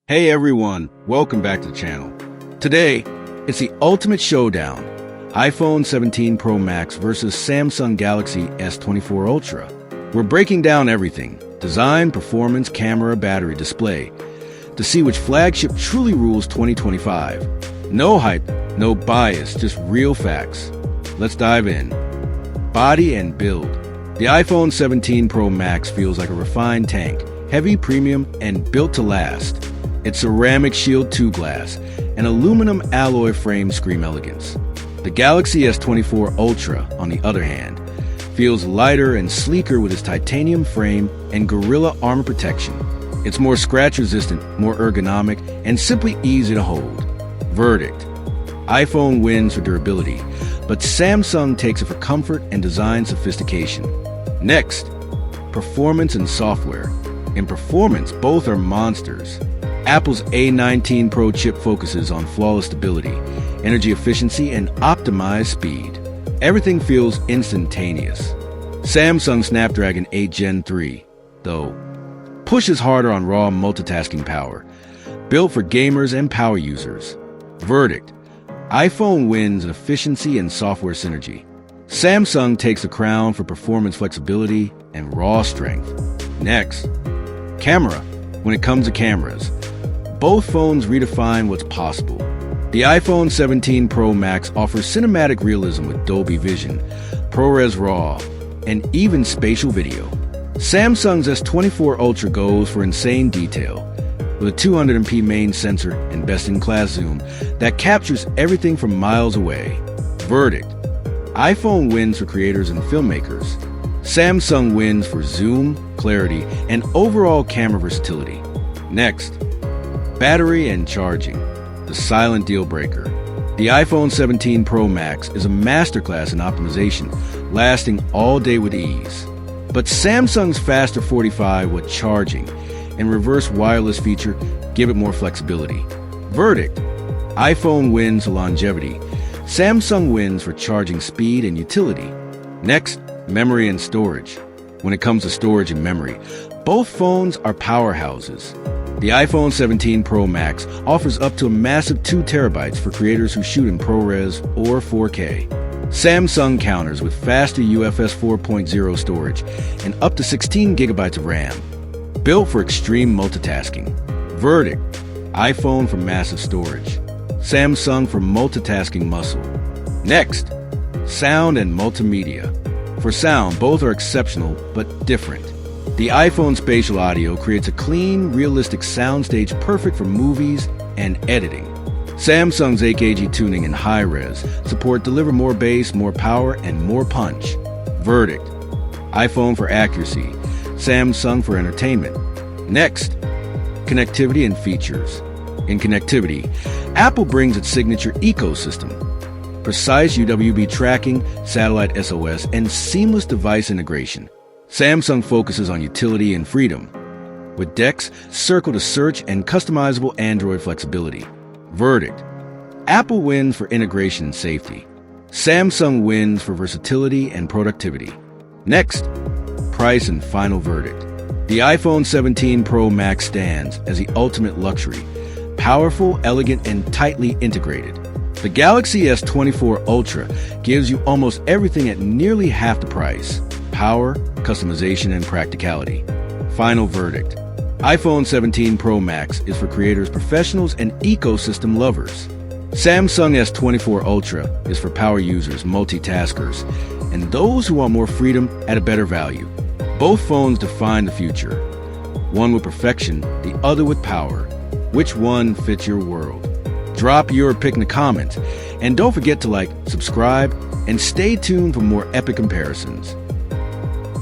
Hey everyone, welcome back to the channel. Today, it's the ultimate showdown. iPhone 17 Pro Max versus Samsung Galaxy S24 Ultra. We're breaking down everything: design, performance, camera, battery, display, to see which flagship truly rules 2025. No hype, no bias, just real facts. Let's dive in. Body and build. The iPhone 17 Pro Max feels like a refined tank, heavy, premium, and built to last. Its ceramic shield 2 glass and aluminum alloy frame scream elegance. The Galaxy S24 Ultra, on the other hand, feels lighter and sleeker with its titanium frame and Gorilla armor protection. It's more scratch-resistant, more ergonomic, and simply easy to hold. Verdict: iPhone wins for durability, but Samsung takes it for comfort and design sophistication. Next, performance and software. In performance, both are monsters. Apple's A19 Pro chip focuses on flawless stability, energy efficiency, and optimized speed. Everything feels instantaneous. Samsung's Snapdragon 8 Gen 3, though, pushes harder on raw multitasking power, built for gamers and power users. Verdict: iPhone wins in efficiency and software synergy. Samsung takes the crown for performance flexibility and raw strength. Next, camera. When it comes to cameras, both phones redefine what's possible. The iPhone 17 Pro Max offers cinematic realism with Dolby Vision, ProRes RAW, and even spatial video. Samsung's S24 Ultra goes for insane detail, with a 200MP main sensor and best-in-class zoom that captures everything from miles away. Verdict: iPhone wins for creators and filmmakers. Samsung wins for zoom, clarity, and overall camera versatility. Next, battery and charging, the silent deal breaker. The iPhone 17 Pro Max is a masterclass in optimization, lasting all day with ease. But Samsung's faster 45-watt charging and reverse wireless feature give it more flexibility. Verdict: iPhone wins for longevity. Samsung wins for charging speed and utility. Next, memory and storage. When it comes to storage and memory, both phones are powerhouses. The iPhone 17 Pro Max offers up to a massive 2 terabytes for creators who shoot in ProRes or 4K. Samsung counters with faster UFS 4.0 storage and up to 16 gigabytes of RAM, built for extreme multitasking. Verdict: iPhone for massive storage, Samsung for multitasking muscle. Next, sound and multimedia. For sound, both are exceptional but different. The iPhone spatial audio creates a clean, realistic soundstage perfect for movies and editing. Samsung's AKG tuning and high-res support deliver more bass, more power, and more punch. Verdict: iPhone for accuracy, Samsung for entertainment. Next, connectivity and features. In connectivity, Apple brings its signature ecosystem: precise UWB tracking, satellite SOS, and seamless device integration. Samsung focuses on utility and freedom, with DeX, Circle to Search, and customizable Android flexibility. Verdict: Apple wins for integration and safety. Samsung wins for versatility and productivity. Next, price and final verdict. The iPhone 17 Pro Max stands as the ultimate luxury: powerful, elegant, and tightly integrated. The Galaxy S24 Ultra gives you almost everything at nearly half the price: power, customization, and practicality. Final verdict: iPhone 17 Pro Max is for creators, professionals, and ecosystem lovers. Samsung S24 Ultra is for power users, multitaskers, and those who want more freedom at a better value. Both phones define the future, one with perfection, the other with power. Which one fits your world? Drop your pick in the comments, and don't forget to like, subscribe, and stay tuned for more epic comparisons.